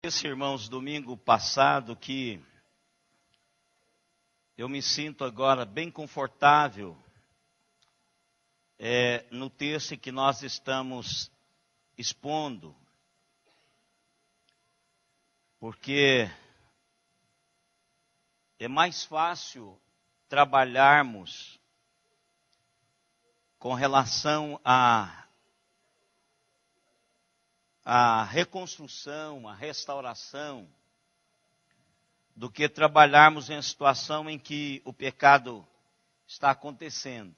disse, irmãos, domingo passado, que eu me sinto agora bem confortável no texto que nós estamos expondo, porque é mais fácil trabalharmos com relação à reconstrução, à restauração, do que trabalharmos em situação em que o pecado está acontecendo.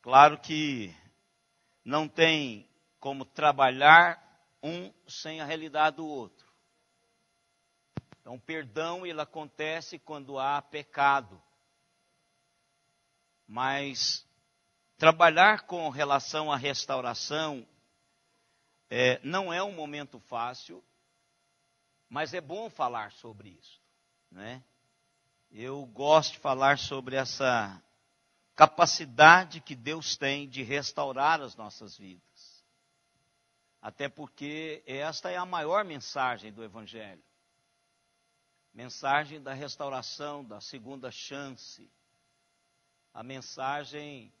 Claro que não tem como trabalhar um sem a realidade do outro. Então, o perdão, ele acontece quando há pecado. Mas trabalhar com relação à restauração não é um momento fácil, mas é bom falar sobre isso, né? Eu gosto de falar sobre essa capacidade que Deus tem de restaurar as nossas vidas. Até porque esta é a maior mensagem do Evangelho. Mensagem da restauração, da segunda chance. A mensagem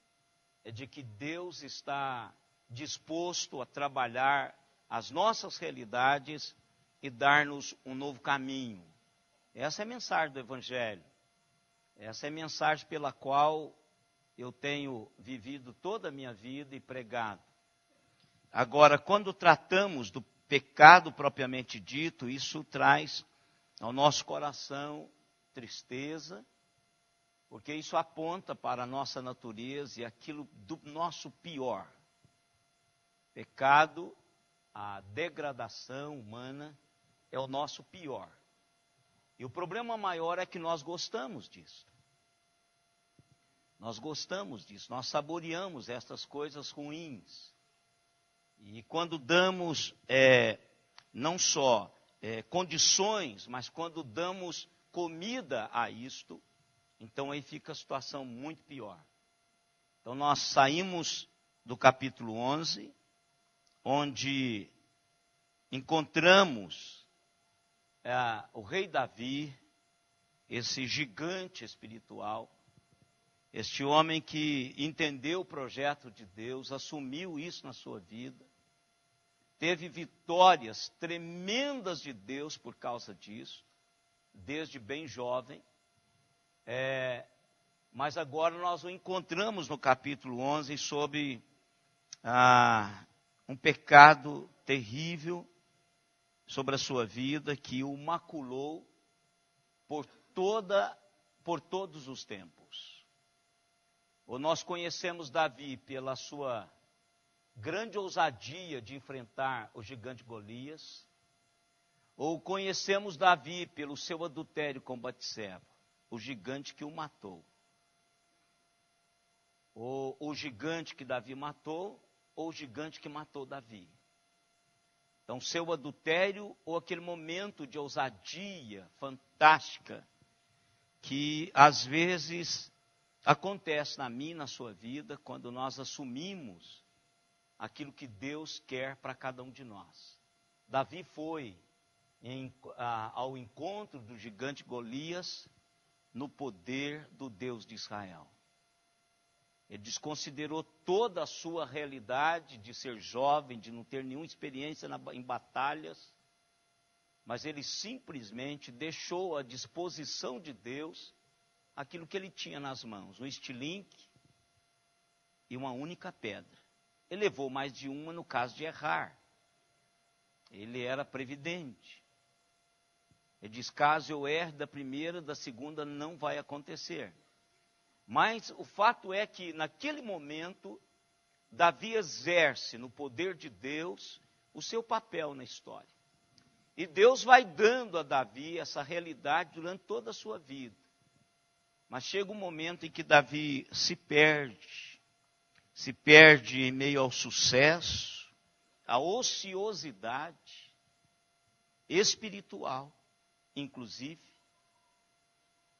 é de que Deus está disposto a trabalhar as nossas realidades e dar-nos um novo caminho. Essa é a mensagem do Evangelho. Essa é a mensagem pela qual eu tenho vivido toda a minha vida e pregado. Agora, quando tratamos do pecado propriamente dito, isso traz ao nosso coração tristeza, porque isso aponta para a nossa natureza e aquilo do nosso pior. Pecado, a degradação humana, é o nosso pior. E o problema maior é que nós gostamos disso. Nós gostamos disso, nós saboreamos estas coisas ruins. E quando damos não só condições, mas quando damos comida a isto, então aí fica a situação muito pior. Então nós saímos do capítulo 11, onde encontramos o rei Davi, esse gigante espiritual, este homem que entendeu o projeto de Deus, assumiu isso na sua vida, teve vitórias tremendas de Deus por causa disso, desde bem jovem. Mas agora nós o encontramos no capítulo 11 sobre um pecado terrível sobre a sua vida que o maculou por todos os tempos. Ou nós conhecemos Davi pela sua grande ousadia de enfrentar o gigante Golias, ou conhecemos Davi pelo seu adultério com Batseba, o gigante que o matou. Ou o gigante que Davi matou, ou o gigante que matou Davi. Então, seu adultério ou aquele momento de ousadia fantástica que às vezes acontece na minha e na sua vida quando nós assumimos aquilo que Deus quer para cada um de nós. Davi foi ao encontro do gigante Golias no poder do Deus de Israel. Ele desconsiderou toda a sua realidade de ser jovem, de não ter nenhuma experiência em batalhas, mas ele simplesmente deixou à disposição de Deus aquilo que ele tinha nas mãos, um estilingue e uma única pedra. Ele levou mais de uma no caso de errar. Ele era previdente. Ele diz, caso eu erre da primeira, da segunda não vai acontecer. Mas o fato é que naquele momento, Davi exerce no poder de Deus o seu papel na história. E Deus vai dando a Davi essa realidade durante toda a sua vida. Mas chega um momento em que Davi se perde em meio ao sucesso, à ociosidade espiritual, inclusive.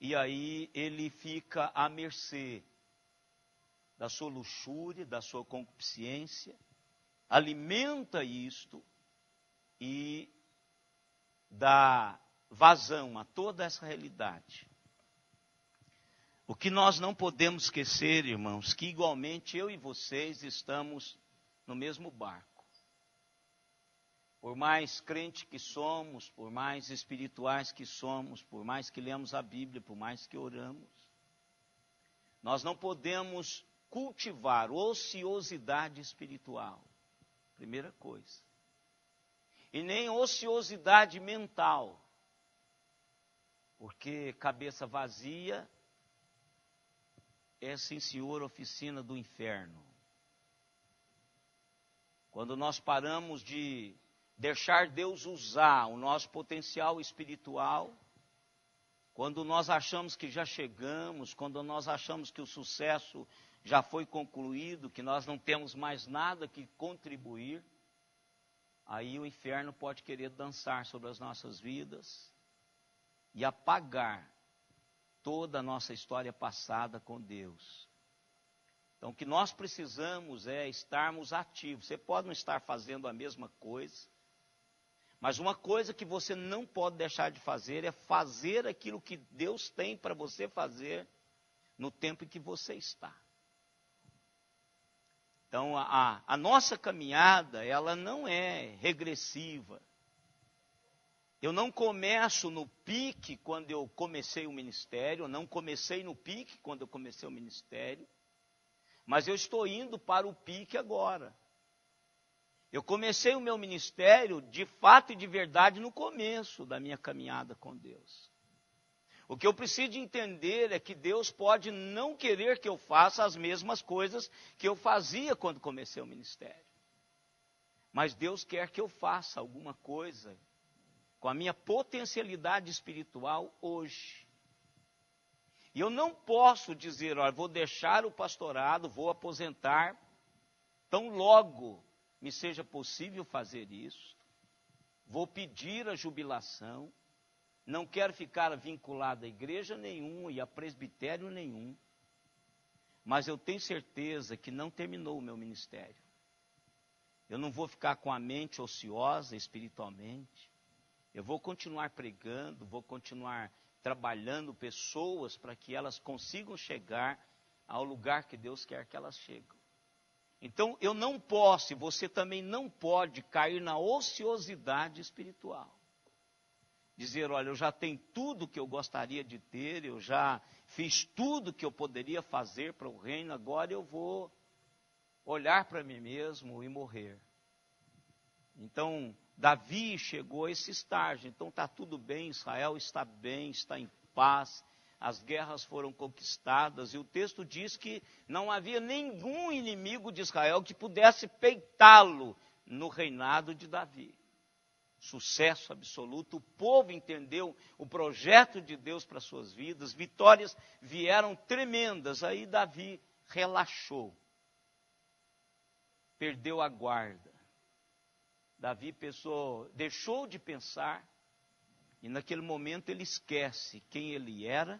E aí ele fica à mercê da sua luxúria, da sua concupiscência, alimenta isto e dá vazão a toda essa realidade. O que nós não podemos esquecer, irmãos, que igualmente eu e vocês estamos no mesmo barco. Por mais crente que somos, por mais espirituais que somos, por mais que lemos a Bíblia, por mais que oramos, nós não podemos cultivar ociosidade espiritual, primeira coisa. E nem ociosidade mental, porque cabeça vazia é, sim senhor, oficina do inferno. Quando nós paramos de deixar Deus usar o nosso potencial espiritual, quando nós achamos que já chegamos, quando nós achamos que o sucesso já foi concluído, que nós não temos mais nada que contribuir, aí o inferno pode querer dançar sobre as nossas vidas e apagar toda a nossa história passada com Deus. Então, o que nós precisamos é estarmos ativos. Você pode não estar fazendo a mesma coisa, mas uma coisa que você não pode deixar de fazer é fazer aquilo que Deus tem para você fazer no tempo em que você está. Então, a nossa caminhada, ela não é regressiva. Eu não começo no pique quando eu comecei o ministério, eu não comecei no pique quando eu comecei o ministério, mas eu estou indo para o pique agora. Eu comecei o meu ministério de fato e de verdade no começo da minha caminhada com Deus. O que eu preciso entender é que Deus pode não querer que eu faça as mesmas coisas que eu fazia quando comecei o ministério. Mas Deus quer que eu faça alguma coisa com a minha potencialidade espiritual hoje. E eu não posso dizer, olha, vou deixar o pastorado, vou aposentar, tão logo me seja possível fazer isso, vou pedir a jubilação, não quero ficar vinculado a igreja nenhuma e a presbitério nenhum, mas eu tenho certeza que não terminou o meu ministério. Eu não vou ficar com a mente ociosa espiritualmente, eu vou continuar pregando, vou continuar trabalhando pessoas para que elas consigam chegar ao lugar que Deus quer que elas cheguem. Então, eu não posso, e você também não pode cair na ociosidade espiritual. Dizer, olha, eu já tenho tudo que eu gostaria de ter, eu já fiz tudo que eu poderia fazer para o reino, agora eu vou olhar para mim mesmo e morrer. Então, Davi chegou a esse estágio, então está tudo bem, Israel está bem, está em paz, as guerras foram conquistadas, e o texto diz que não havia nenhum inimigo de Israel que pudesse peitá-lo no reinado de Davi. Sucesso absoluto, o povo entendeu o projeto de Deus para suas vidas, vitórias vieram tremendas, aí Davi relaxou, perdeu a guarda. Davi deixou de pensar, e naquele momento ele esquece quem ele era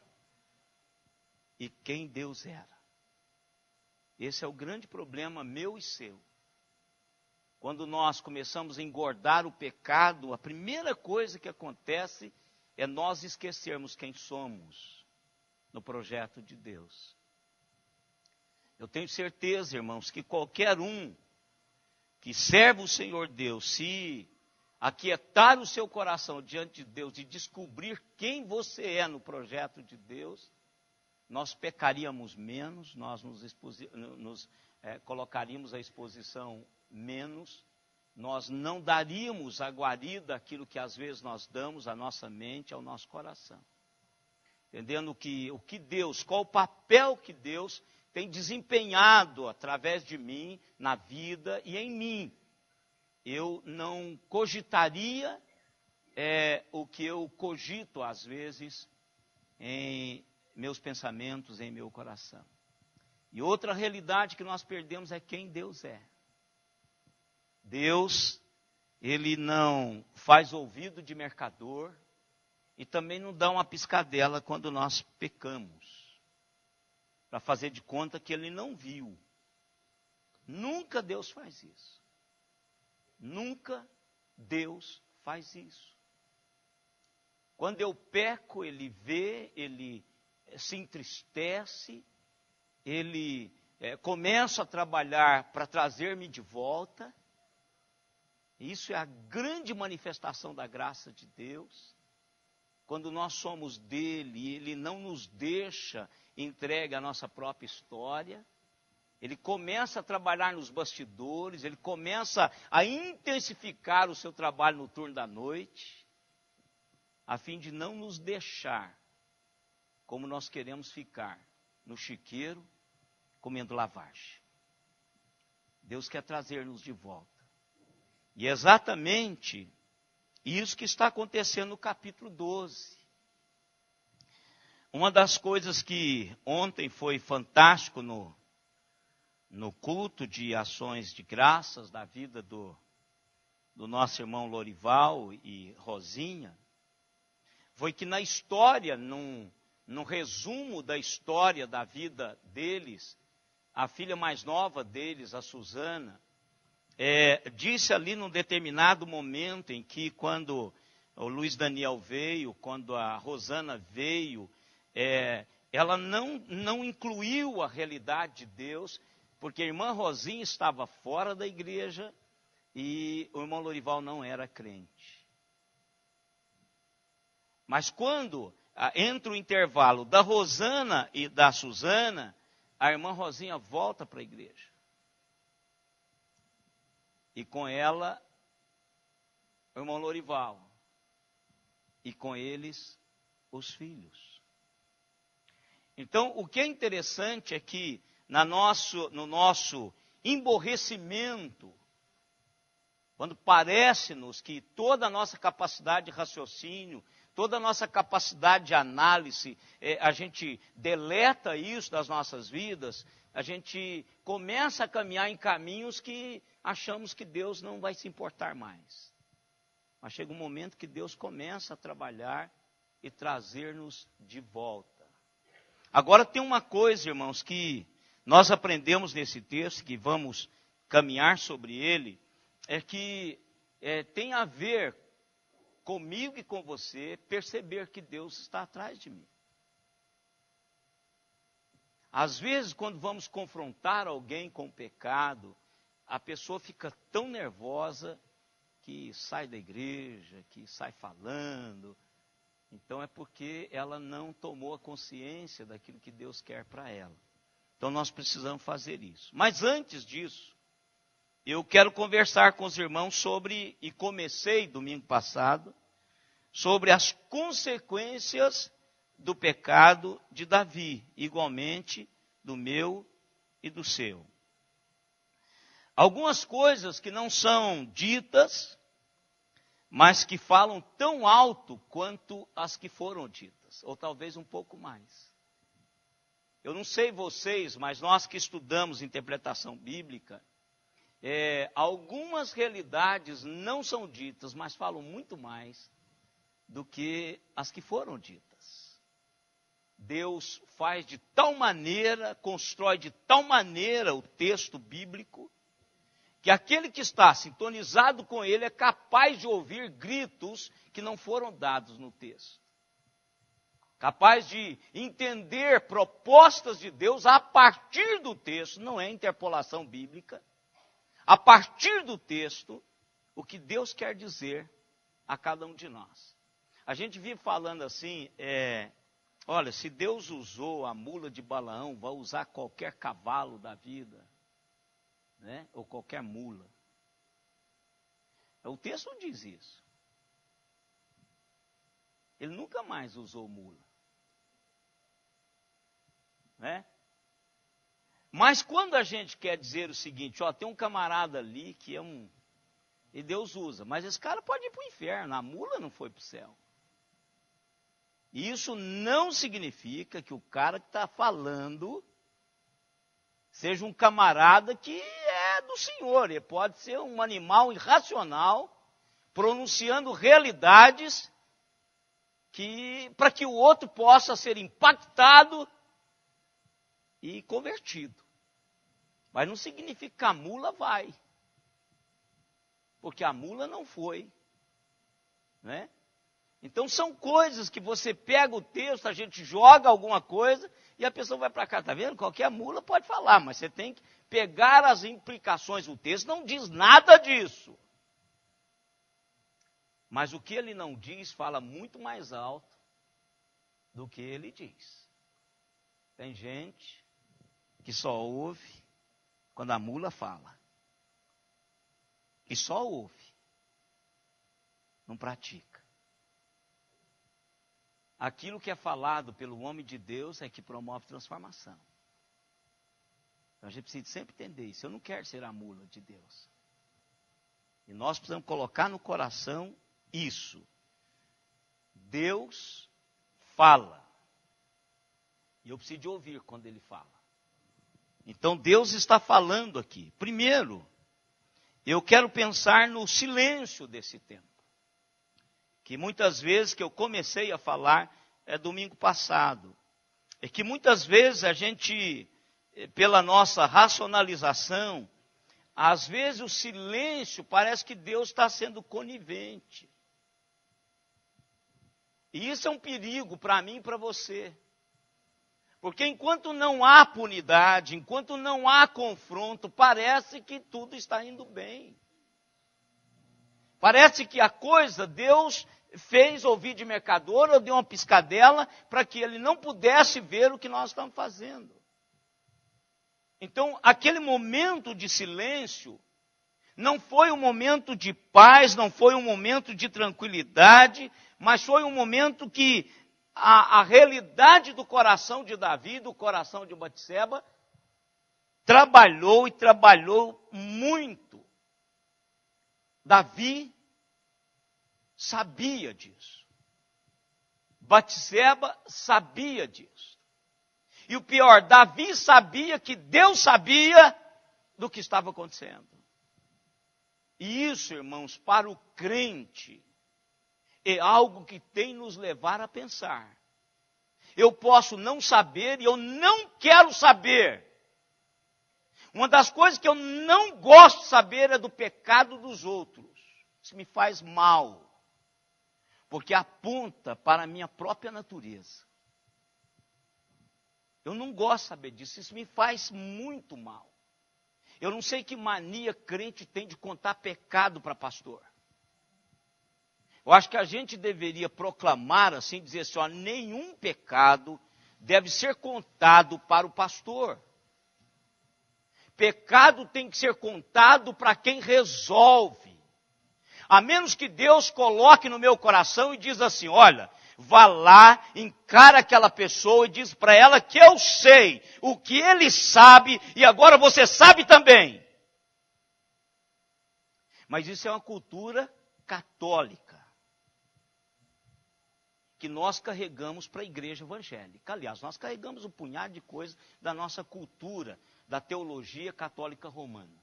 e quem Deus era. Esse é o grande problema meu e seu. Quando nós começamos a engordar o pecado, a primeira coisa que acontece é nós esquecermos quem somos no projeto de Deus. Eu tenho certeza, irmãos, que qualquer um que serve o Senhor Deus, se aquietar o seu coração diante de Deus e descobrir quem você é no projeto de Deus, nós pecaríamos menos, nós nos colocaríamos à exposição menos, nós não daríamos a guarida àquilo que às vezes nós damos à nossa mente, ao nosso coração. Entendendo qual o papel que Deus tem desempenhado através de mim, na vida e em mim. Eu não cogitaria o que eu cogito às vezes em meus pensamentos, em meu coração. E outra realidade que nós perdemos é quem Deus é. Deus, Ele não faz ouvido de mercador e também não dá uma piscadela quando nós pecamos, para fazer de conta que Ele não viu. Nunca Deus faz isso. Nunca Deus faz isso. Quando eu peco, ele vê, ele se entristece, ele começa a trabalhar para trazer-me de volta. Isso é a grande manifestação da graça de Deus. Quando nós somos dele, ele não nos deixa entregue à nossa própria história. Ele começa a trabalhar nos bastidores, ele começa a intensificar o seu trabalho no turno da noite, a fim de não nos deixar como nós queremos ficar, no chiqueiro, comendo lavagem. Deus quer trazer-nos de volta. E é exatamente isso que está acontecendo no capítulo 12. Uma das coisas que ontem foi fantástico no culto de ações de graças da vida do nosso irmão Lorival e Rosinha, foi que na história, num resumo da história da vida deles, a filha mais nova deles, a Suzana, disse ali num determinado momento em que quando o Luiz Daniel veio, quando a Rosana veio, ela não incluiu a realidade de Deus, porque a irmã Rosinha estava fora da igreja e o irmão Lorival não era crente. Mas quando entra o intervalo da Rosana e da Suzana, a irmã Rosinha volta para a igreja. E com ela, o irmão Lorival. E com eles, os filhos. Então, o que é interessante é que no nosso emborrecimento, quando parece-nos que toda a nossa capacidade de raciocínio, toda a nossa capacidade de análise, a gente deleta isso das nossas vidas, a gente começa a caminhar em caminhos que achamos que Deus não vai se importar mais. Mas chega um momento que Deus começa a trabalhar e trazer-nos de volta. Agora tem uma coisa, irmãos, que nós aprendemos nesse texto, que vamos caminhar sobre ele, é que tem a ver comigo e com você perceber que Deus está atrás de mim. Às vezes, quando vamos confrontar alguém com o pecado, a pessoa fica tão nervosa que sai da igreja, que sai falando. Então é porque ela não tomou a consciência daquilo que Deus quer para ela. Então nós precisamos fazer isso. Mas antes disso, eu quero conversar com os irmãos sobre, e comecei domingo passado, sobre as consequências do pecado de Davi, igualmente do meu e do seu. Algumas coisas que não são ditas, mas que falam tão alto quanto as que foram ditas, ou talvez um pouco mais. Eu não sei vocês, mas nós que estudamos interpretação bíblica, algumas realidades não são ditas, mas falam muito mais do que as que foram ditas. Deus faz de tal maneira, constrói de tal maneira o texto bíblico, que aquele que está sintonizado com ele é capaz de ouvir gritos que não foram dados no texto. Capaz de entender propostas de Deus a partir do texto, não é interpolação bíblica, a partir do texto, o que Deus quer dizer a cada um de nós. A gente vive falando assim, olha, se Deus usou a mula de Balaão, vai usar qualquer cavalo da vida, né? Ou qualquer mula. O texto não diz isso. Ele nunca mais usou mula. Né? Mas quando a gente quer dizer o seguinte, tem um camarada ali que é e Deus usa, mas esse cara pode ir para o inferno, a mula não foi para o céu. E isso não significa que o cara que está falando seja um camarada que é do Senhor. Ele pode ser um animal irracional, pronunciando realidades para que o outro possa ser impactado e convertido. Mas não significa que a mula vai. Porque a mula não foi. Né? Então são coisas que você pega o texto, a gente joga alguma coisa e a pessoa vai para cá, está vendo? Qualquer mula pode falar, mas você tem que pegar as implicações. O texto não diz nada disso. Mas o que ele não diz fala muito mais alto do que ele diz. Tem gente que só ouve quando a mula fala. E só ouve, não pratica. Aquilo que é falado pelo homem de Deus é que promove transformação. Então a gente precisa sempre entender isso. Eu não quero ser a mula de Deus. E nós precisamos colocar no coração isso. Deus fala. E eu preciso de ouvir quando Ele fala. Então Deus está falando aqui. Primeiro, eu quero pensar no silêncio desse tempo. Que muitas vezes que eu comecei a falar, domingo passado. É que muitas vezes a gente, pela nossa racionalização, às vezes o silêncio parece que Deus está sendo conivente. E isso é um perigo para mim e para você. Porque enquanto não há punidade, enquanto não há confronto, parece que tudo está indo bem. Parece que a coisa, Deus fez ouvir de mercador, ou deu uma piscadela, para que ele não pudesse ver o que nós estamos fazendo. Então, aquele momento de silêncio, não foi um momento de paz, não foi um momento de tranquilidade, mas foi um momento que a realidade do coração de Davi, do coração de Batseba, trabalhou e trabalhou muito. Davi sabia disso. Batseba sabia disso. E o pior, Davi sabia que Deus sabia do que estava acontecendo. E isso, irmãos, para o crente, é algo que tem nos levar a pensar. Eu posso não saber e eu não quero saber. Uma das coisas que eu não gosto de saber é do pecado dos outros. Isso me faz mal. Porque aponta para a minha própria natureza. Eu não gosto de saber disso. Isso me faz muito mal. Eu não sei que mania crente tem de contar pecado para pastor. Eu acho que a gente deveria proclamar assim, dizer assim, ó, nenhum pecado deve ser contado para o pastor. Pecado tem que ser contado para quem resolve. A menos que Deus coloque no meu coração e diz assim, olha, vá lá, encara aquela pessoa e diz para ela que eu sei o que ele sabe e agora você sabe também. Mas isso é uma cultura católica que nós carregamos para a igreja evangélica. Aliás, nós carregamos um punhado de coisas da nossa cultura, da teologia católica romana.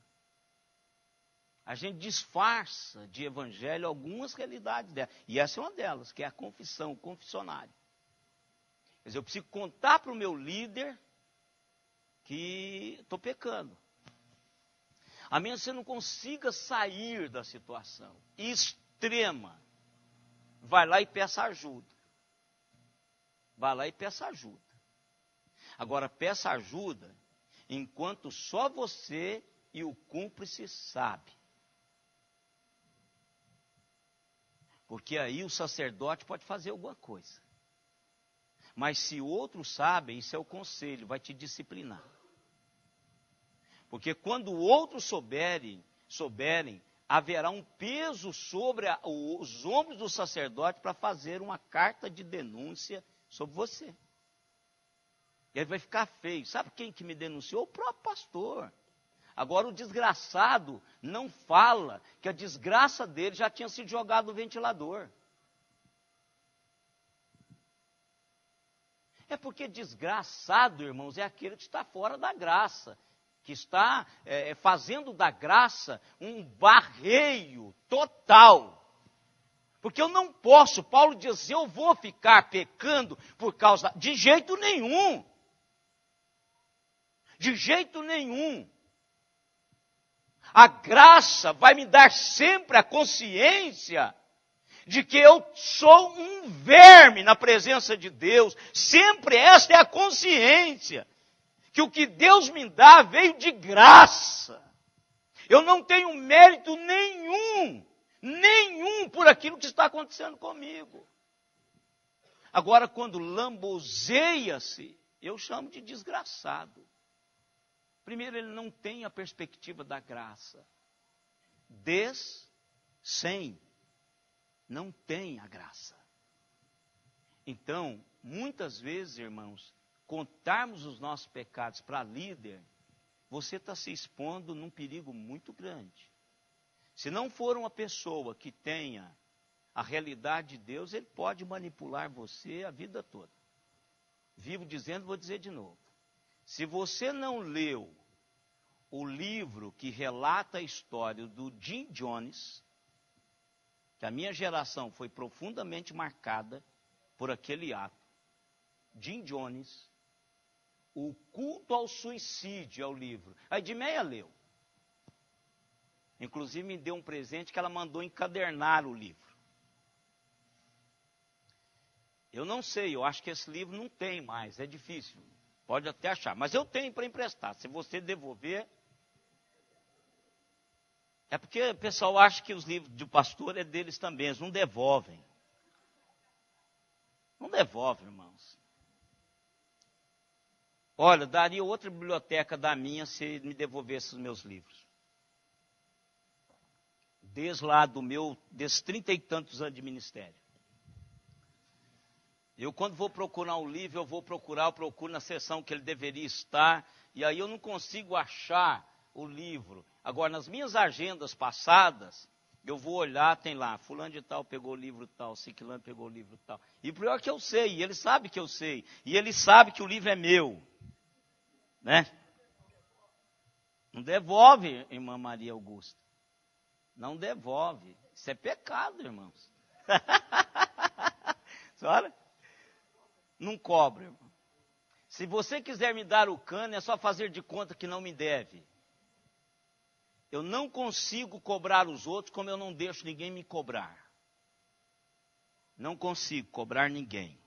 A gente disfarça de evangelho algumas realidades dela. E essa é uma delas, que é a confissão, o confessionário. Quer dizer, eu preciso contar para o meu líder que estou pecando. A menos que você não consiga sair da situação extrema, vai lá e peça ajuda. Vai lá e peça ajuda. Agora, peça ajuda enquanto só você e o cúmplice sabem. Porque aí o sacerdote pode fazer alguma coisa. Mas se outros sabem, isso é o conselho, vai te disciplinar. Porque quando outros souberem, haverá um peso sobre os ombros do sacerdote para fazer uma carta de denúncia sobre você. E aí vai ficar feio. Sabe quem que me denunciou? O próprio pastor. Agora o desgraçado não fala que a desgraça dele já tinha sido jogada no ventilador. É porque desgraçado, irmãos, é aquele que está fora da graça. Que está fazendo da graça um barreio total. Porque eu não posso, Paulo diz, eu vou ficar pecando por causa... De jeito nenhum. De jeito nenhum. A graça vai me dar sempre a consciência de que eu sou um verme na presença de Deus. Sempre esta é a consciência, que o que Deus me dá veio de graça. Eu não tenho mérito nenhum por aquilo que está acontecendo comigo. Agora, quando lambuzeia-se, eu chamo de desgraçado. Primeiro, ele não tem a perspectiva da graça. Sem, não tem a graça. Então, muitas vezes, irmãos, contarmos os nossos pecados para líder, você está se expondo num perigo muito grande. Se não for uma pessoa que tenha a realidade de Deus, ele pode manipular você a vida toda. Vivo dizendo, vou dizer de novo. Se você não leu o livro que relata a história do Jim Jones, que a minha geração foi profundamente marcada por aquele ato. Jim Jones, O Culto ao Suicídio é o livro. A Edmeia leu. Inclusive me deu um presente que ela mandou encadernar o livro. Eu não sei, eu acho que esse livro não tem mais, é difícil. Pode até achar, mas eu tenho para emprestar. Se você devolver... É porque o pessoal acha que os livros do pastor é deles também, eles não devolvem. Não devolvem, irmãos. Olha, daria outra biblioteca da minha se me devolvesse os meus livros. Desde lá desses 30 e tantos anos de ministério. Eu, quando vou procurar um livro, eu procuro na seção que ele deveria estar, e aí eu não consigo achar o livro. Agora, nas minhas agendas passadas, eu vou olhar, tem lá, fulano de tal pegou o livro tal, ciclano pegou o livro tal. E pior que eu sei, e ele sabe que eu sei, e ele sabe que o livro é meu. Né? Não devolve, irmã Maria Augusta. Não devolve. Isso é pecado, irmãos. Senhora? Não cobra, irmão. Se você quiser me dar o cano, é só fazer de conta que não me deve. Eu não consigo cobrar os outros como eu não deixo ninguém me cobrar. Não consigo cobrar ninguém.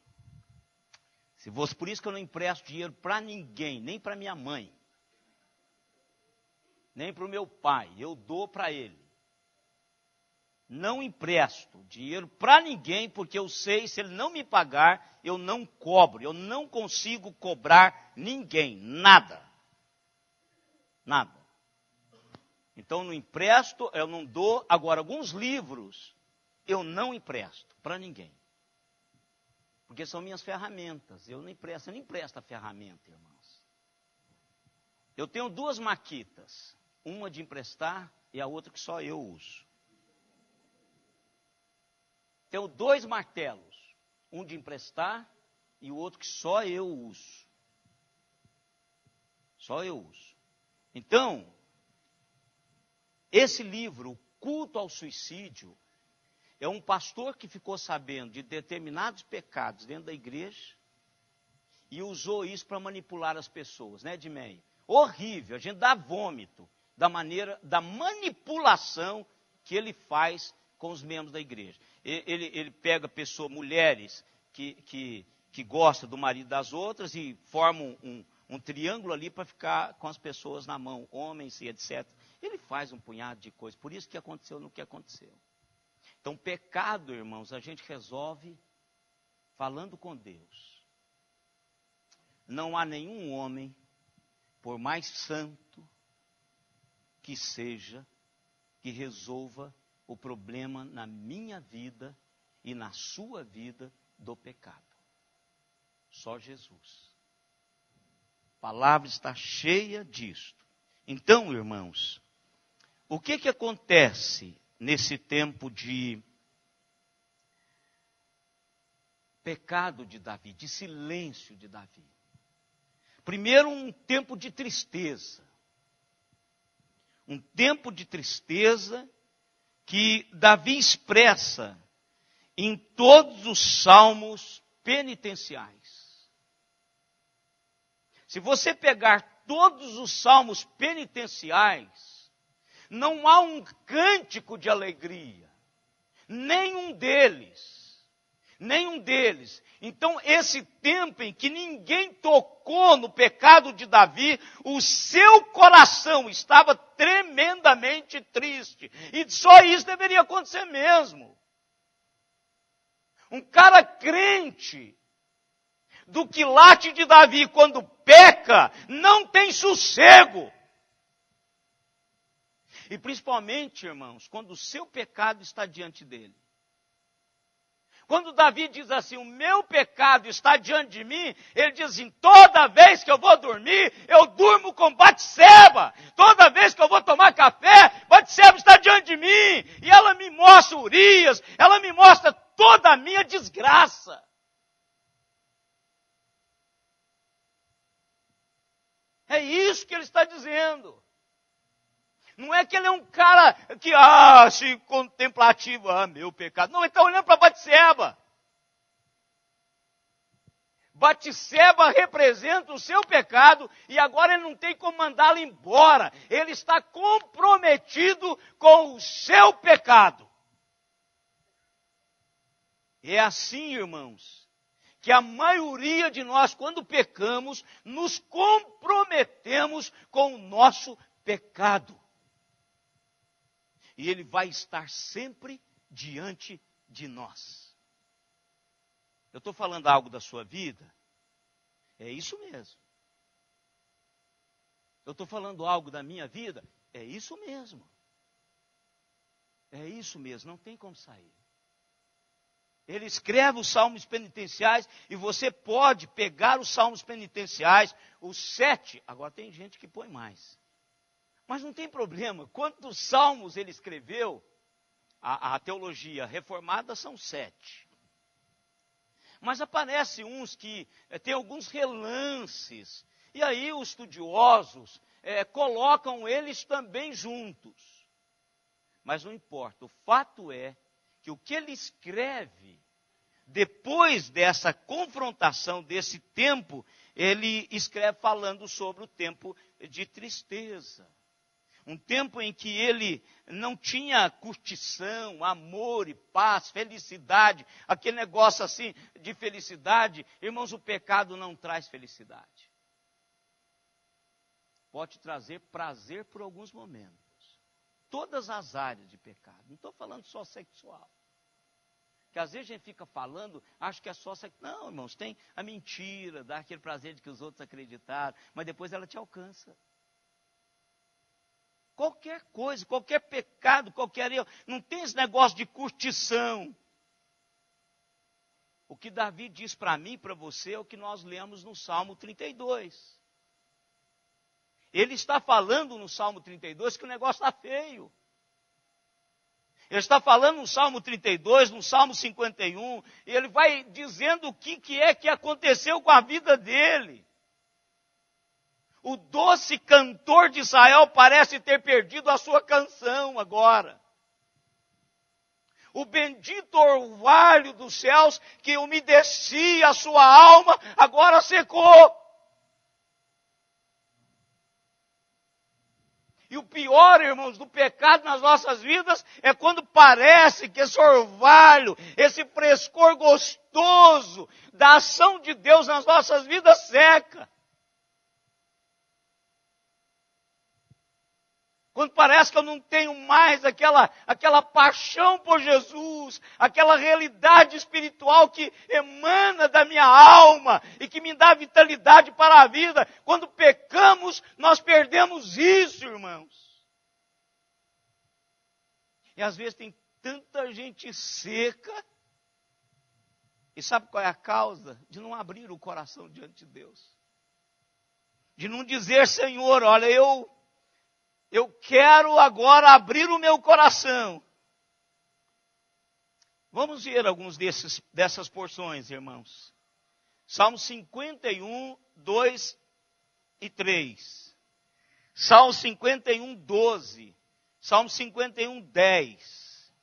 Por isso que eu não empresto dinheiro para ninguém, nem para minha mãe, nem para o meu pai. Eu dou para ele. Não empresto dinheiro para ninguém, porque eu sei, se ele não me pagar, eu não cobro. Eu não consigo cobrar ninguém, nada. Nada. Então, não empresto, eu não dou. Agora, alguns livros, eu não empresto para ninguém. Porque são minhas ferramentas. Eu não empresto a ferramenta, irmãos. Eu tenho 2 maquitas. Uma de emprestar e a outra que só eu uso. Tenho 2 martelos. Um de emprestar e o outro que só eu uso. Só eu uso. Então, esse livro, O Culto ao Suicídio, é um pastor que ficou sabendo de determinados pecados dentro da igreja e usou isso para manipular as pessoas, né, Edmeia? Horrível, a gente dá vômito da manipulação que ele faz com os membros da igreja. Ele pega mulheres que gostam do marido das outras e formam um triângulo ali para ficar com as pessoas na mão, homens e etc. Ele faz um punhado de coisas, por isso que aconteceu no que aconteceu. Então, pecado, irmãos, a gente resolve falando com Deus. Não há nenhum homem, por mais santo que seja, que resolva o problema na minha vida e na sua vida do pecado. Só Jesus. A palavra está cheia disto. Então, irmãos, o que acontece nesse tempo de pecado de Davi, de silêncio de Davi? Primeiro, um tempo de tristeza. Um tempo de tristeza que Davi expressa em todos os salmos penitenciais. Se você pegar todos os salmos penitenciais, não há um cântico de alegria, Nenhum deles. Então, esse tempo em que ninguém tocou no pecado de Davi, o seu coração estava tremendamente triste. E só isso deveria acontecer mesmo. Um cara crente do quilate de Davi, quando peca, não tem sossego. E principalmente, irmãos, quando o seu pecado está diante dele. Quando Davi diz assim, o meu pecado está diante de mim, ele diz assim, toda vez que eu vou dormir, eu durmo com Batseba. Toda vez que eu vou tomar café, Batseba está diante de mim. E ela me mostra Urias, ela me mostra toda a minha desgraça. É isso que ele está dizendo. Não é que ele é um cara que, se contemplativo, meu pecado. Não, ele está olhando para Batseba. Batseba representa o seu pecado e agora ele não tem como mandá-lo embora. Ele está comprometido com o seu pecado. É assim, irmãos, que a maioria de nós, quando pecamos, nos comprometemos com o nosso pecado. E ele vai estar sempre diante de nós. Eu estou falando algo da sua vida? É isso mesmo. Eu estou falando algo da minha vida? É isso mesmo. É isso mesmo, não tem como sair. Ele escreve os salmos penitenciais e você pode pegar os salmos penitenciais, os 7, agora tem gente que põe mais. Mas não tem problema, quantos salmos ele escreveu, a teologia reformada são 7. Mas aparecem uns que tem alguns relances, e aí os estudiosos colocam eles também juntos. Mas não importa, o fato é que o que ele escreve, depois dessa confrontação, desse tempo, ele escreve falando sobre o tempo de tristeza. Um tempo em que ele não tinha curtição, amor e paz, felicidade, aquele negócio assim de felicidade. Irmãos, o pecado não traz felicidade. Pode trazer prazer por alguns momentos. Todas as áreas de pecado. Não estou falando só sexual. Que às vezes a gente fica falando, acho que é só sexual. Não, irmãos, tem a mentira, dá aquele prazer de que os outros acreditaram, mas depois ela te alcança. Qualquer coisa, qualquer pecado, qualquer erro, não tem esse negócio de curtição. O que Davi diz para mim e para você é o que nós lemos no Salmo 32. Ele está falando no Salmo 32 que o negócio está feio. Ele está falando no Salmo 32, no Salmo 51, e ele vai dizendo o que é que aconteceu com a vida dele. O doce cantor de Israel parece ter perdido a sua canção agora. O bendito orvalho dos céus que umedecia a sua alma, agora secou. E o pior, irmãos, do pecado nas nossas vidas é quando parece que esse orvalho, esse frescor gostoso da ação de Deus nas nossas vidas seca. Quando parece que eu não tenho mais aquela paixão por Jesus, aquela realidade espiritual que emana da minha alma e que me dá vitalidade para a vida. Quando pecamos, nós perdemos isso, irmãos. E às vezes tem tanta gente seca. E sabe qual é a causa? De não abrir o coração diante de Deus. De não dizer, Senhor, olha, eu quero agora abrir o meu coração. Vamos ver alguns dessas porções, irmãos. Salmo 51, 2 e 3. Salmo 51, 12. Salmo 51, 10.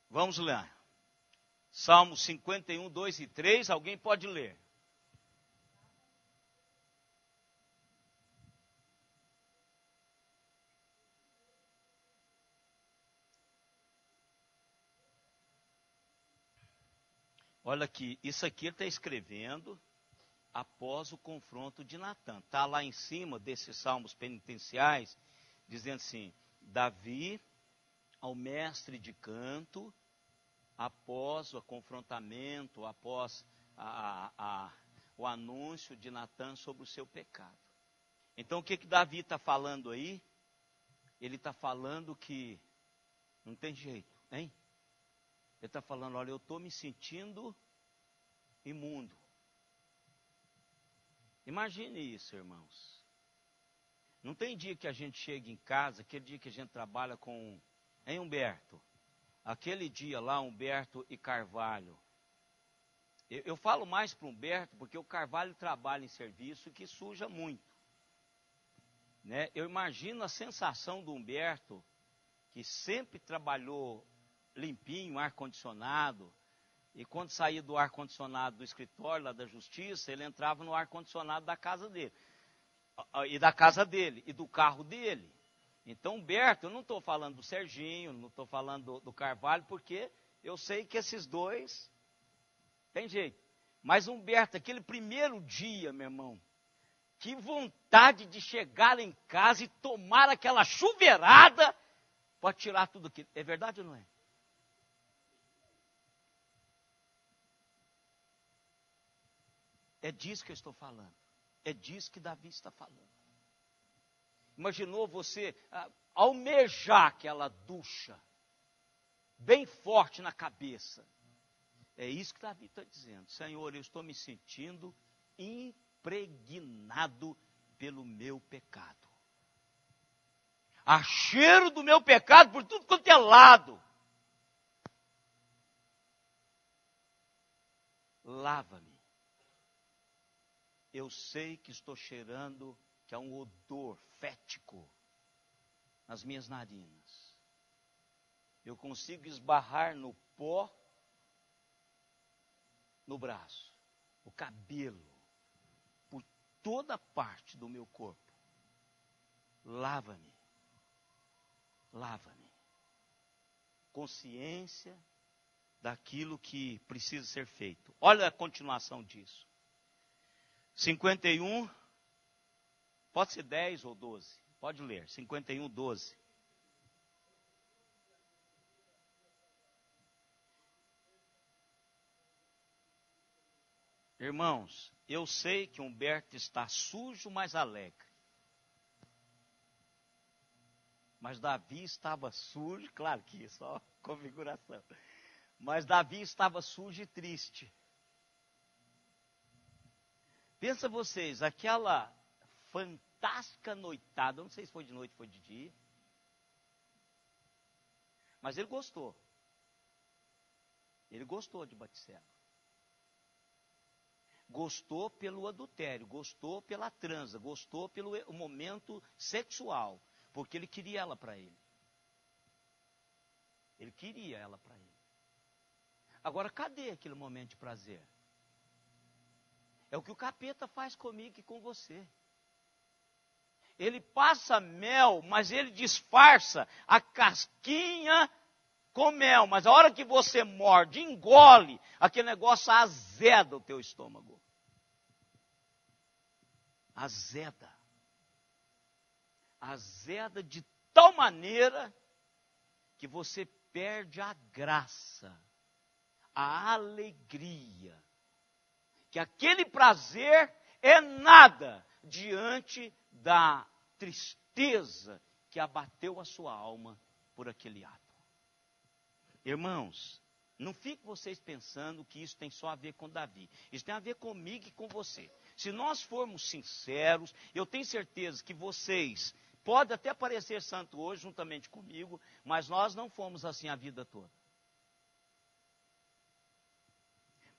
Vamos lá. Salmo 51, 2 e 3, alguém pode ler? Olha aqui, isso aqui ele está escrevendo após o confronto de Natan. Está lá em cima desses salmos penitenciais, dizendo assim, Davi ao mestre de canto, após o confrontamento, após o anúncio de Natan sobre o seu pecado. Então o que Davi está falando aí? Ele está falando que não tem jeito, hein? Ele está falando, olha, eu estou me sentindo imundo. Imagine isso, irmãos. Não tem dia que a gente chega em casa, aquele dia que a gente trabalha com, hein, Humberto? Aquele dia lá, Humberto e Carvalho. Eu falo mais para o Humberto, porque o Carvalho trabalha em serviço que suja muito. Né? Eu imagino a sensação do Humberto, que sempre trabalhou limpinho, ar-condicionado, e quando saía do ar-condicionado do escritório, lá da justiça, ele entrava no ar-condicionado da casa dele, e da casa dele, e do carro dele. Então, Humberto, eu não estou falando do Serginho, não estou falando do Carvalho, porque eu sei que esses dois, tem jeito. Mas Humberto, aquele primeiro dia, meu irmão, que vontade de chegar em casa e tomar aquela chuveirada para tirar tudo aquilo. É verdade ou não é? É disso que eu estou falando. É disso que Davi está falando. Imaginou você almejar aquela ducha bem forte na cabeça. É isso que Davi está dizendo. Senhor, eu estou me sentindo impregnado pelo meu pecado. Há cheiro do meu pecado por tudo quanto é lado. Lava-me. Eu sei que estou cheirando, que há um odor fético nas minhas narinas. Eu consigo esbarrar no pó, no braço, no cabelo, por toda parte do meu corpo. Lava-me. Lava-me. Consciência daquilo que precisa ser feito. Olha a continuação disso. 51, pode ser 10 ou 12, pode ler, 51, 12. Irmãos, eu sei que Humberto está sujo, mas alegre. Mas Davi estava sujo, claro que isso, ó, configuração. Mas Davi estava sujo e triste. Pensa vocês, aquela fantástica noitada, não sei se foi de noite ou foi de dia, mas ele gostou. Ele gostou de Batseba. Gostou pelo adultério, gostou pela transa, gostou pelo momento sexual, porque ele queria ela para ele. Ele queria ela para ele. Agora, cadê aquele momento de prazer? É o que o capeta faz comigo e com você. Ele passa mel, mas ele disfarça a casquinha com mel. Mas a hora que você morde, engole, aquele negócio azeda o teu estômago. Azeda. Azeda de tal maneira que você perde a graça, a alegria. Que aquele prazer é nada diante da tristeza que abateu a sua alma por aquele ato. Irmãos, não fiquem vocês pensando que isso tem só a ver com Davi. Isso tem a ver comigo e com você. Se nós formos sinceros, eu tenho certeza que vocês podem até parecer santo hoje juntamente comigo, mas nós não fomos assim a vida toda.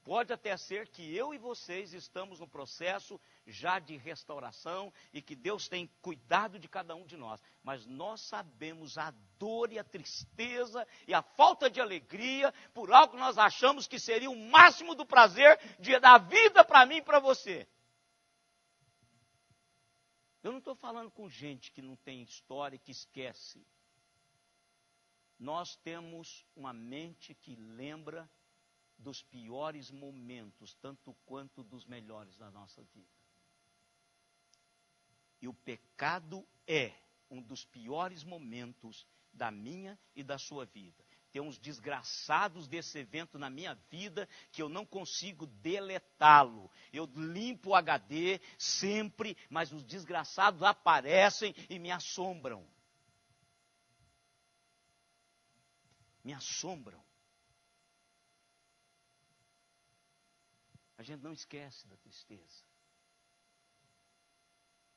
Pode até ser que eu e vocês estamos no processo já de restauração e que Deus tem cuidado de cada um de nós. Mas nós sabemos a dor e a tristeza e a falta de alegria por algo que nós achamos que seria o máximo do prazer da vida para mim e para você. Eu não estou falando com gente que não tem história e que esquece. Nós temos uma mente que lembra dos piores momentos, tanto quanto dos melhores da nossa vida. E o pecado é um dos piores momentos da minha e da sua vida. Tem uns desgraçados desse evento na minha vida que eu não consigo deletá-lo. Eu limpo o HD sempre, mas os desgraçados aparecem e me assombram. Me assombram. A gente não esquece da tristeza.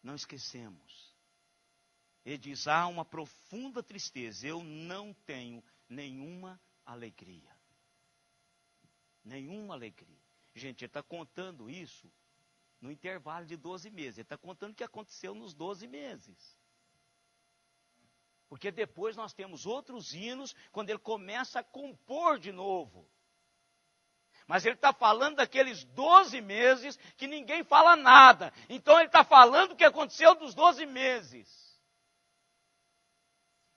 Não esquecemos. Ele diz, há uma profunda tristeza. Eu não tenho nenhuma alegria. Nenhuma alegria. Gente, ele está contando isso no intervalo de 12 meses. Ele está contando o que aconteceu nos 12 meses. Porque depois nós temos outros hinos, quando ele começa a compor de novo. Mas ele está falando daqueles 12 meses que ninguém fala nada. Então ele está falando o que aconteceu dos 12 meses.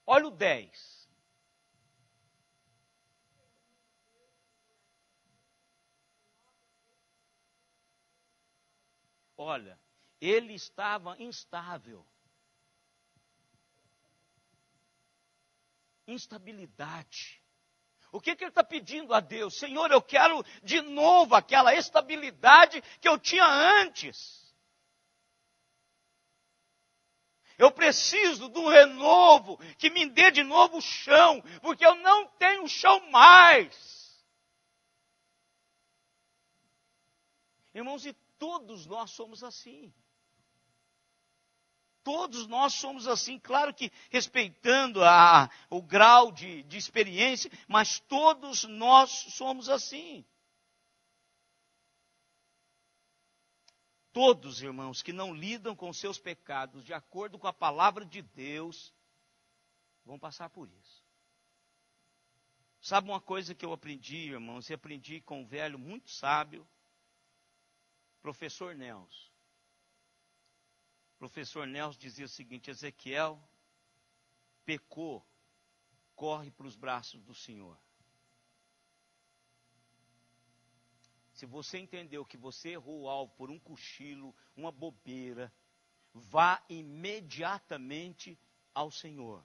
Olha o 10. Olha, ele estava instável. Instabilidade. O que ele está pedindo a Deus? Senhor, eu quero de novo aquela estabilidade que eu tinha antes. Eu preciso de um renovo que me dê de novo o chão, porque eu não tenho chão mais. Irmãos, e todos nós somos assim. Todos nós somos assim, claro que respeitando o grau de experiência, mas todos nós somos assim. Todos, irmãos, que não lidam com seus pecados de acordo com a palavra de Deus, vão passar por isso. Sabe uma coisa que eu aprendi, irmãos? Eu aprendi com um velho muito sábio, professor Nelson. Professor Nelson dizia o seguinte, Ezequiel pecou, corre para os braços do Senhor. Se você entendeu que você errou o alvo por um cochilo, uma bobeira, vá imediatamente ao Senhor.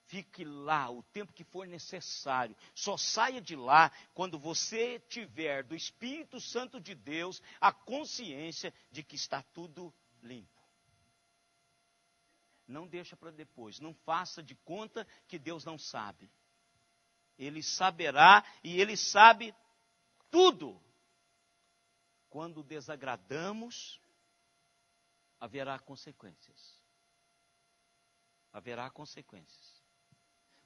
Fique lá o tempo que for necessário. Só saia de lá quando você tiver do Espírito Santo de Deus a consciência de que está tudo limpo. Não deixa para depois. Não faça de conta que Deus não sabe. Ele saberá e Ele sabe tudo. Quando desagradamos, haverá consequências. Haverá consequências.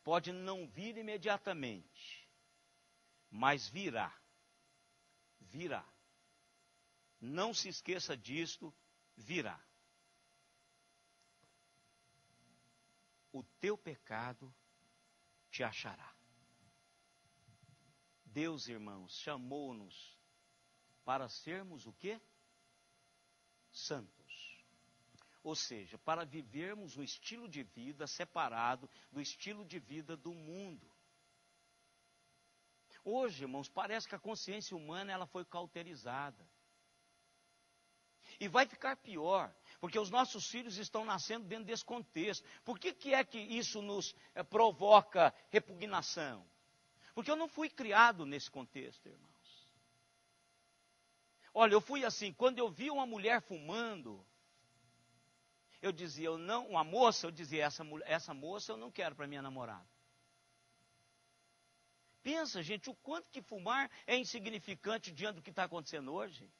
Pode não vir imediatamente, mas virá. Virá. Não se esqueça disto, virá. O teu pecado te achará. Deus, irmãos, chamou-nos para sermos o quê? Santos. Ou seja, para vivermos um estilo de vida separado do estilo de vida do mundo. Hoje, irmãos, parece que a consciência humana ela foi cauterizada. E vai ficar pior, porque os nossos filhos estão nascendo dentro desse contexto. Por que é que isso nos provoca repugnação? Porque eu não fui criado nesse contexto, irmãos. Olha, eu fui assim, quando eu vi uma mulher fumando, eu dizia, uma moça, eu dizia, essa moça eu não quero para minha namorada. Pensa, gente, o quanto que fumar é insignificante diante do que está acontecendo hoje.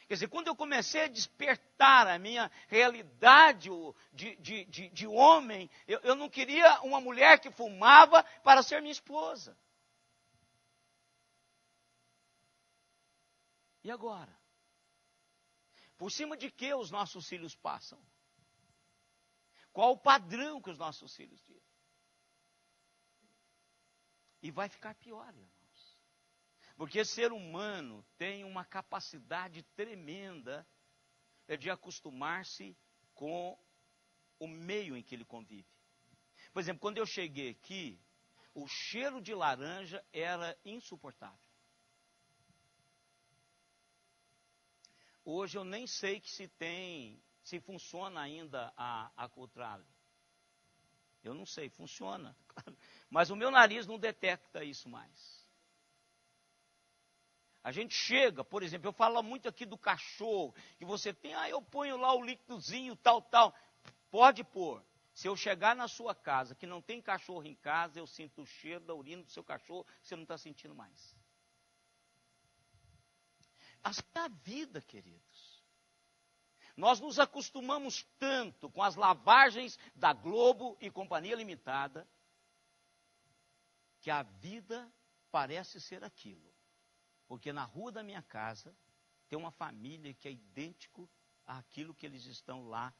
Quer dizer, quando eu comecei a despertar a minha realidade de homem, eu não queria uma mulher que fumava para ser minha esposa. E agora? Por cima de que os nossos filhos passam? Qual o padrão que os nossos filhos têm? E vai ficar pior, irmãos. Porque ser humano tem uma capacidade tremenda de acostumar-se com o meio em que ele convive. Por exemplo, quando eu cheguei aqui, o cheiro de laranja era insuportável. Hoje eu nem sei que se funciona ainda a Cultrale. Eu não sei, funciona. Mas o meu nariz não detecta isso mais. A gente chega, por exemplo, eu falo muito aqui do cachorro, que você tem, eu ponho lá o líquidozinho, tal. Pode pôr. Se eu chegar na sua casa, que não tem cachorro em casa, eu sinto o cheiro da urina do seu cachorro, você não está sentindo mais. Assim é a vida, queridos. Nós nos acostumamos tanto com as lavagens da Globo e Companhia Limitada, que a vida parece ser aquilo. Porque na rua da minha casa tem uma família que é idêntico àquilo que eles estão lá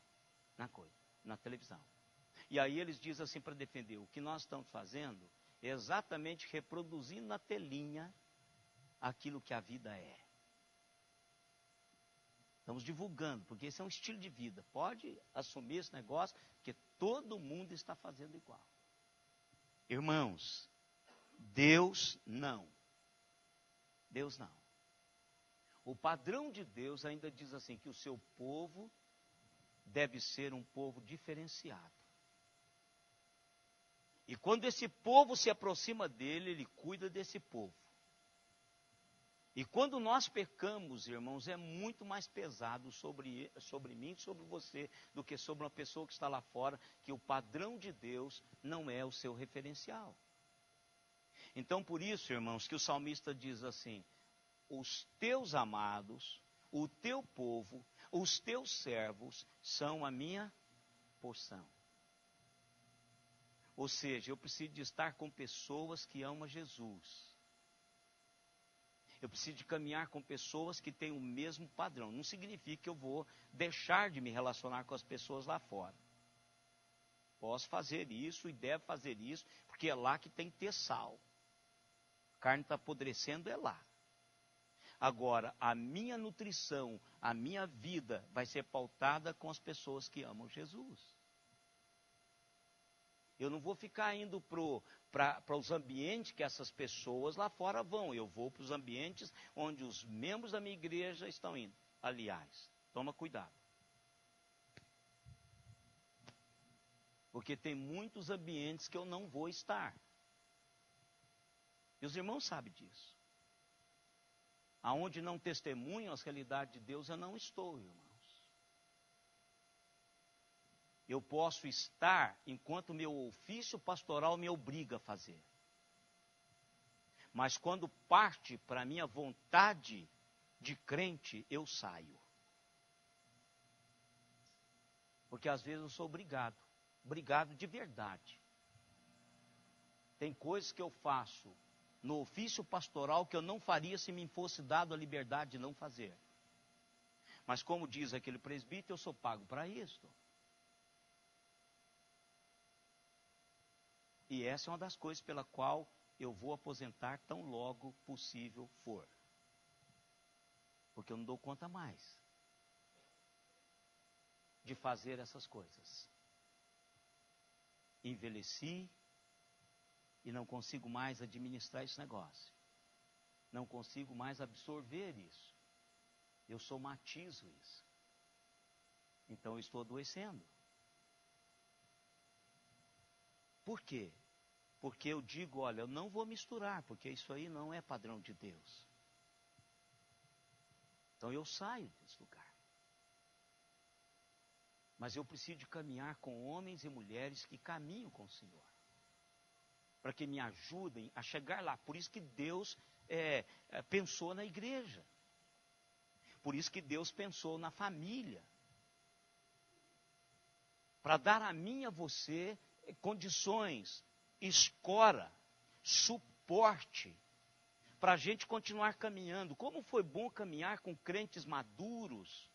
na televisão. E aí eles dizem assim para defender, o que nós estamos fazendo é exatamente reproduzindo na telinha aquilo que a vida é. Estamos divulgando, porque esse é um estilo de vida. Pode assumir esse negócio, porque todo mundo está fazendo igual. Irmãos, Deus não. Deus não. O padrão de Deus ainda diz assim, que o seu povo deve ser um povo diferenciado. E quando esse povo se aproxima dele, ele cuida desse povo. E quando nós pecamos, irmãos, é muito mais pesado sobre mim e sobre você do que sobre uma pessoa que está lá fora, que o padrão de Deus não é o seu referencial. Então, por isso, irmãos, que o salmista diz assim, os teus amados, o teu povo, os teus servos são a minha porção. Ou seja, eu preciso de estar com pessoas que amam Jesus. Eu preciso de caminhar com pessoas que têm o mesmo padrão. Não significa que eu vou deixar de me relacionar com as pessoas lá fora. Posso fazer isso e devo fazer isso, porque é lá que tem que ter sal. A carne está apodrecendo, é lá. Agora, a minha nutrição, a minha vida vai ser pautada com as pessoas que amam Jesus. Eu não vou ficar indo para os ambientes que essas pessoas lá fora vão. Eu vou para os ambientes onde os membros da minha igreja estão indo. Aliás, toma cuidado. Porque tem muitos ambientes que eu não vou estar. E os irmãos sabem disso. Aonde não testemunham as realidades de Deus, eu não estou, irmãos. Eu posso estar enquanto meu ofício pastoral me obriga a fazer. Mas quando parte para a minha vontade de crente, eu saio. Porque às vezes eu sou obrigado de verdade. Tem coisas que eu faço no ofício pastoral que eu não faria se me fosse dado a liberdade de não fazer. Mas como diz aquele presbítero, eu sou pago para isso. E essa é uma das coisas pela qual eu vou aposentar tão logo possível for. Porque eu não dou conta mais de fazer essas coisas. Envelheci e não consigo mais administrar esse negócio. Não consigo mais absorver isso. Eu somatizo isso. Então eu estou adoecendo. Por quê? Porque eu digo, olha, eu não vou misturar, porque isso aí não é padrão de Deus. Então eu saio desse lugar. Mas eu preciso de caminhar com homens e mulheres que caminham com o Senhor. Para que me ajudem a chegar lá. Por isso que Deus pensou na igreja. Por isso que Deus pensou na família. Para dar a mim e a você condições, escora, suporte, para a gente continuar caminhando. Como foi bom caminhar com crentes maduros.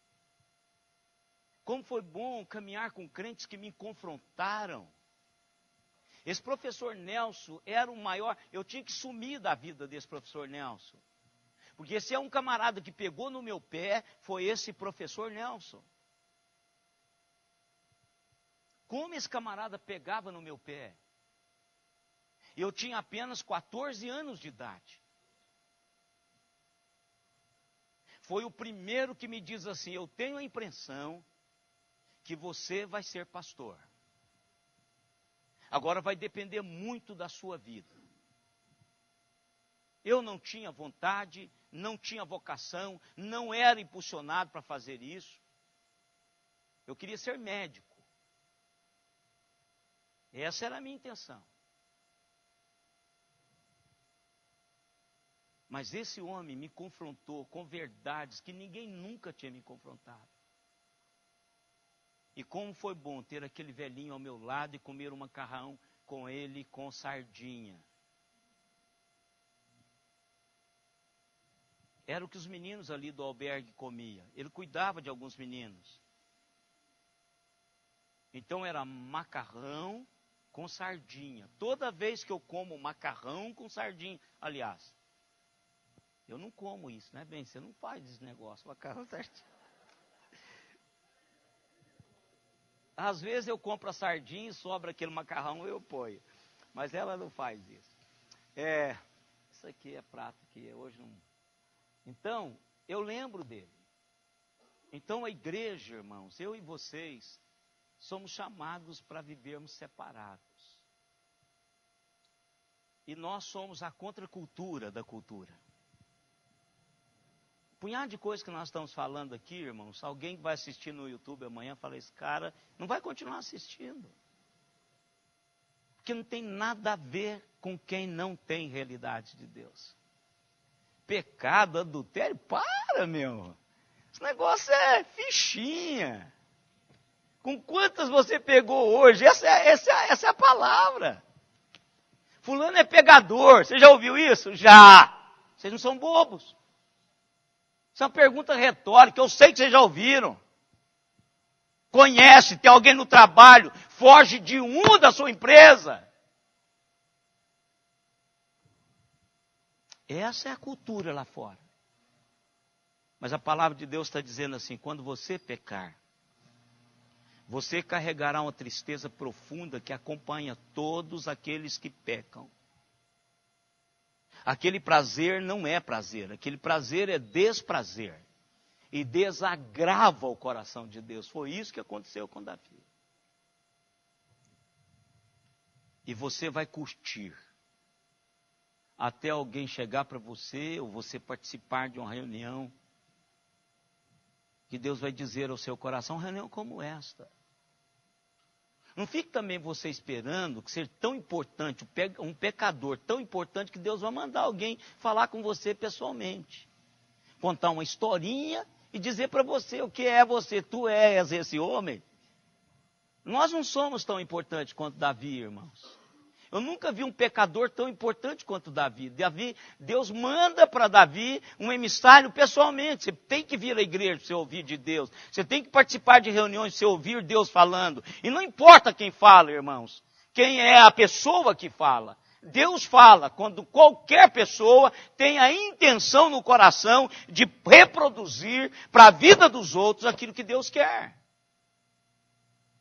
Como foi bom caminhar com crentes que me confrontaram. Esse professor Nelson era o maior, eu tinha que sumir da vida desse professor Nelson. Porque se é um camarada que pegou no meu pé, foi esse professor Nelson. Como esse camarada pegava no meu pé? E eu tinha apenas 14 anos de idade. Foi o primeiro que me diz assim: eu tenho a impressão que você vai ser pastor. Agora vai depender muito da sua vida. Eu não tinha vontade, não tinha vocação, não era impulsionado para fazer isso. Eu queria ser médico. Essa era a minha intenção. Mas esse homem me confrontou com verdades que ninguém nunca tinha me confrontado. E como foi bom ter aquele velhinho ao meu lado e comer um macarrão com ele com sardinha. Era o que os meninos ali do albergue comiam. Ele cuidava de alguns meninos. Então era macarrão com sardinha. Toda vez que eu como macarrão com sardinha, aliás, eu não como isso, né, bem? Você não faz esse negócio, macarrão sardinha. Às vezes eu compro a sardinha e sobra aquele macarrão, eu ponho. Mas ela não faz isso. Isso aqui é prato que hoje não... Então, eu lembro dele. Então a igreja, irmãos, eu e vocês, somos chamados para vivermos separados. E nós somos a contracultura da cultura. Punhado de coisas que nós estamos falando aqui, irmãos, alguém que vai assistir no YouTube amanhã fala: esse cara não vai continuar assistindo. Porque não tem nada a ver com quem não tem realidade de Deus. Pecado, adultério, para, meu. Esse negócio é fichinha. Com quantas você pegou hoje? Essa é a palavra. Fulano é pegador. Você já ouviu isso? Já. Vocês não são bobos. Isso é uma pergunta retórica. Eu sei que vocês já ouviram. Conhece, tem alguém no trabalho, foge de um da sua empresa. Essa é a cultura lá fora. Mas a palavra de Deus está dizendo assim: quando você pecar, você carregará uma tristeza profunda que acompanha todos aqueles que pecam. Aquele prazer não é prazer, aquele prazer é desprazer. E desagrava o coração de Deus. Foi isso que aconteceu com Davi. E você vai curtir até alguém chegar para você, ou você participar de uma reunião, que Deus vai dizer ao seu coração: uma reunião como esta. Não fique também você esperando que seja tão importante, um pecador tão importante, que Deus vai mandar alguém falar com você pessoalmente. Contar uma historinha e dizer para você o que é você. Tu és esse homem. Nós não somos tão importantes quanto Davi, irmãos. Eu nunca vi um pecador tão importante quanto Davi. Deus manda para Davi um emissário pessoalmente. Você tem que vir à igreja para você ouvir de Deus. Você tem que participar de reuniões para você ouvir Deus falando. E não importa quem fala, irmãos. Quem é a pessoa que fala. Deus fala quando qualquer pessoa tem a intenção no coração de reproduzir para a vida dos outros aquilo que Deus quer.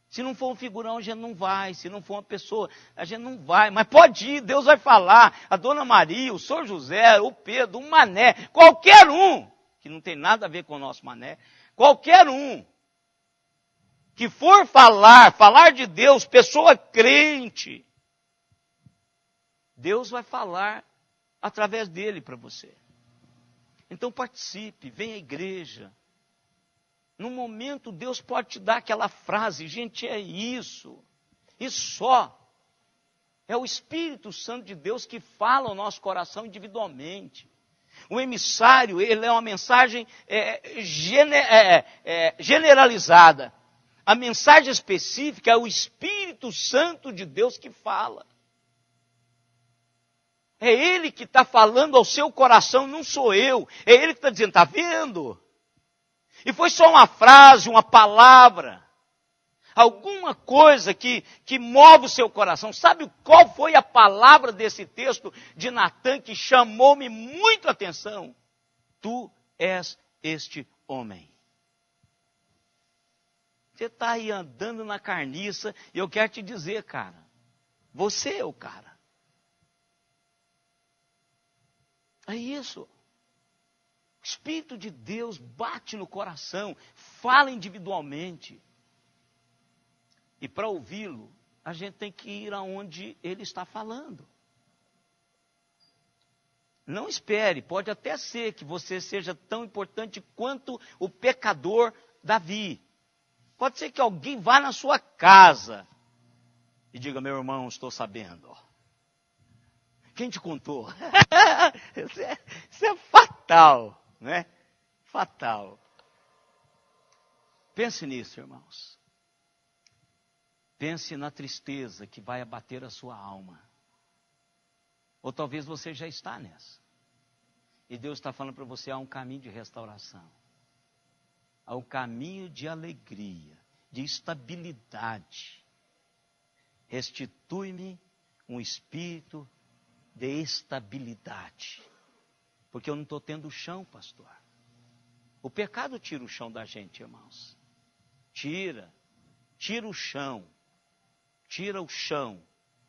Se não for um figurão, a gente não vai. Se não for uma pessoa, a gente não vai. Mas pode ir, Deus vai falar. A Dona Maria, o Sr. José, o Pedro, o Mané, qualquer um, que não tem nada a ver com o nosso Mané, qualquer um que for falar de Deus, pessoa crente, Deus vai falar através dele para você. Então participe, venha à igreja. No momento, Deus pode te dar aquela frase: gente, é isso. E só. É o Espírito Santo de Deus que fala ao nosso coração individualmente. O emissário, ele é uma mensagem generalizada. A mensagem específica é o Espírito Santo de Deus que fala. É Ele que está falando ao seu coração, não sou eu. É Ele que está dizendo: está vendo? E foi só uma frase, uma palavra, alguma coisa que move o seu coração. Sabe qual foi a palavra desse texto de Natã que chamou-me muito a atenção? Tu és este homem. Você está aí andando na carniça e eu quero te dizer, cara, você é o cara. É isso. O Espírito de Deus bate no coração, fala individualmente. E para ouvi-lo, a gente tem que ir aonde ele está falando. Não espere, pode até ser que você seja tão importante quanto o pecador Davi. Pode ser que alguém vá na sua casa e diga, meu irmão, estou sabendo. Quem te contou? Isso é fatal, né? Fatal. Pense nisso, irmãos. Pense na tristeza que vai abater a sua alma. Ou talvez você já está nessa. E Deus está falando para você, há um caminho de restauração. Há um caminho de alegria, de estabilidade. Restitui-me um espírito de estabilidade. Porque eu não estou tendo chão, pastor. O pecado tira o chão da gente, irmãos. Tira o chão. Tira o chão.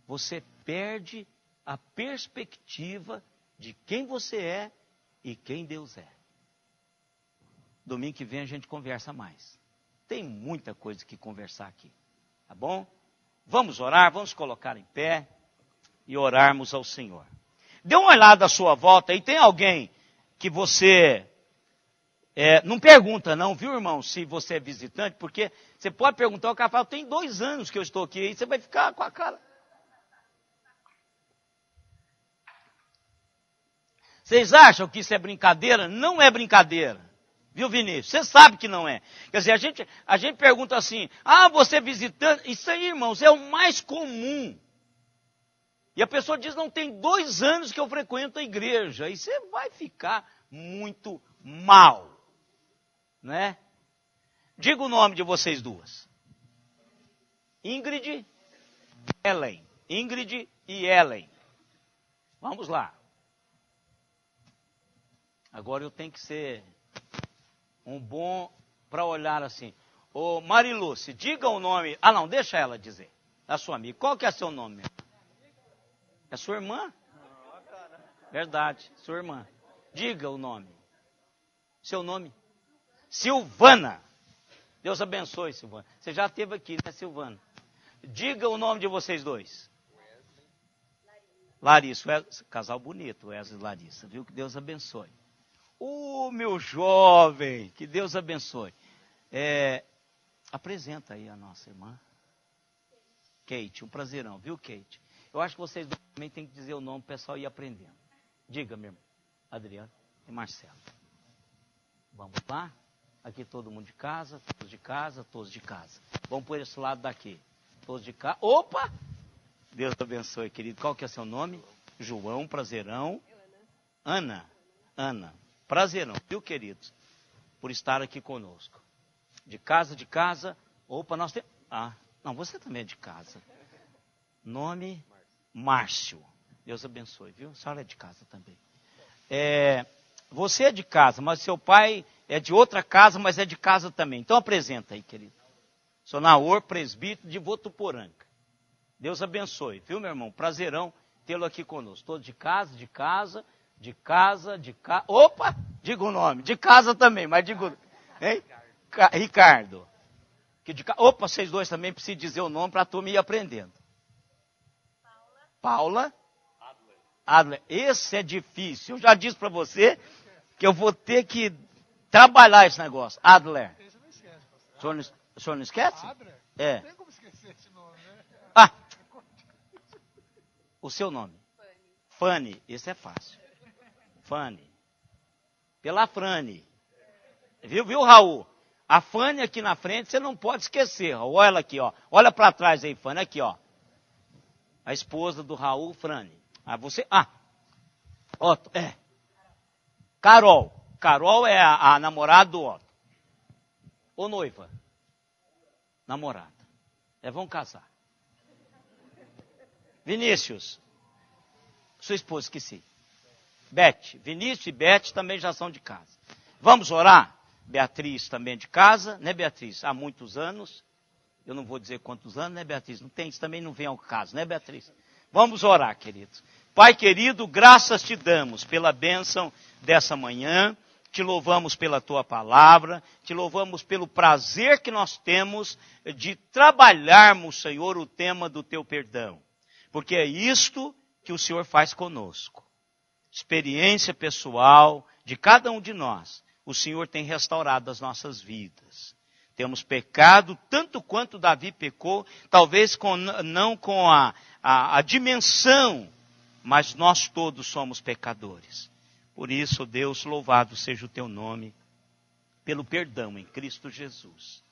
Você perde a perspectiva de quem você é e quem Deus é. Domingo que vem a gente conversa mais. Tem muita coisa que conversar aqui. Tá bom? Vamos orar, vamos colocar em pé e orarmos ao Senhor. Dê uma olhada à sua volta e tem alguém que você... não pergunta não, viu, irmão, se você é visitante, porque você pode perguntar, o cara fala, tem 2 anos que eu estou aqui, e você vai ficar com a cara... Vocês acham que isso é brincadeira? Não é brincadeira. Viu, Vinícius? Você sabe que não é. Quer dizer, a gente pergunta assim, você é visitante? Isso aí, irmãos, é o mais comum. E a pessoa diz, não, tem 2 anos que eu frequento a igreja. E você vai ficar muito mal. Né? Diga o nome de vocês duas. Ingrid e Ellen. Ingrid e Ellen. Vamos lá. Agora eu tenho que ser um bom para olhar assim. Ô Mariluce, diga o nome. Não, deixa ela dizer. A sua amiga. Qual que é seu nome? É sua irmã? Verdade, sua irmã. Diga o nome. Seu nome? Silvana. Deus abençoe, Silvana. Você já esteve aqui, né, Silvana? Diga o nome de vocês dois. Larissa. Casal bonito, Wesley e Larissa. Viu? Que Deus abençoe. Meu jovem, que Deus abençoe. Apresenta aí a nossa irmã. Kate, um prazerão, viu, Kate? Eu acho que vocês também têm que dizer o nome, o pessoal ir aprendendo. Diga, meu irmão. Adriano e Marcelo. Vamos lá? Aqui todo mundo de casa, todos de casa, todos de casa. Vamos por esse lado daqui. Todos de casa. Opa! Deus abençoe, querido. Qual que é seu nome? João, prazerão. Ana. Prazerão, viu, queridos? Por estar aqui conosco. De casa. Opa, nós temos... não, você também é de casa. Nome, Márcio. Deus abençoe, viu? A senhora é de casa também. Você é de casa, mas seu pai é de outra casa, mas é de casa também. Então apresenta aí, querido. Sou Naor, presbítero de Votuporanga. Deus abençoe, viu, meu irmão? Prazerão tê-lo aqui conosco. Todos de casa. Opa! Diga o nome. De casa também, mas digo... Hein? Ricardo. Opa, vocês dois também precisam dizer o nome para a turma ir aprendendo. Paula. Adler. Esse é difícil. Eu já disse para você que eu vou ter que trabalhar esse negócio. Adler. O senhor não esquece? Adler? É. Não tem como esquecer esse nome, né? O seu nome? Fanny. Esse é fácil. Fanny. Pela Frane. Viu, Raul? A Fanny aqui na frente, você não pode esquecer. Raul. Olha ela aqui, ó. Olha para trás aí, Fanny. Aqui, ó. A esposa do Raul, Frane. Você... Otto. Carol. Carol é a namorada do Otto. Ou noiva? Namorada. Vão casar. Vinícius. Sua esposa, esqueci. Beth. Vinícius e Beth também já são de casa. Vamos orar? Beatriz também é de casa, né, Beatriz? Há muitos anos. Eu não vou dizer quantos anos, né, Beatriz? Não tem, isso também não vem ao caso, né, Beatriz? Vamos orar, queridos. Pai querido, graças te damos pela bênção dessa manhã, te louvamos pela tua palavra, te louvamos pelo prazer que nós temos de trabalharmos, Senhor, o tema do teu perdão. Porque é isto que o Senhor faz conosco. Experiência pessoal de cada um de nós, o Senhor tem restaurado as nossas vidas. Temos pecado tanto quanto Davi pecou, talvez não com a dimensão, mas nós todos somos pecadores. Por isso, Deus, louvado seja o teu nome, pelo perdão em Cristo Jesus.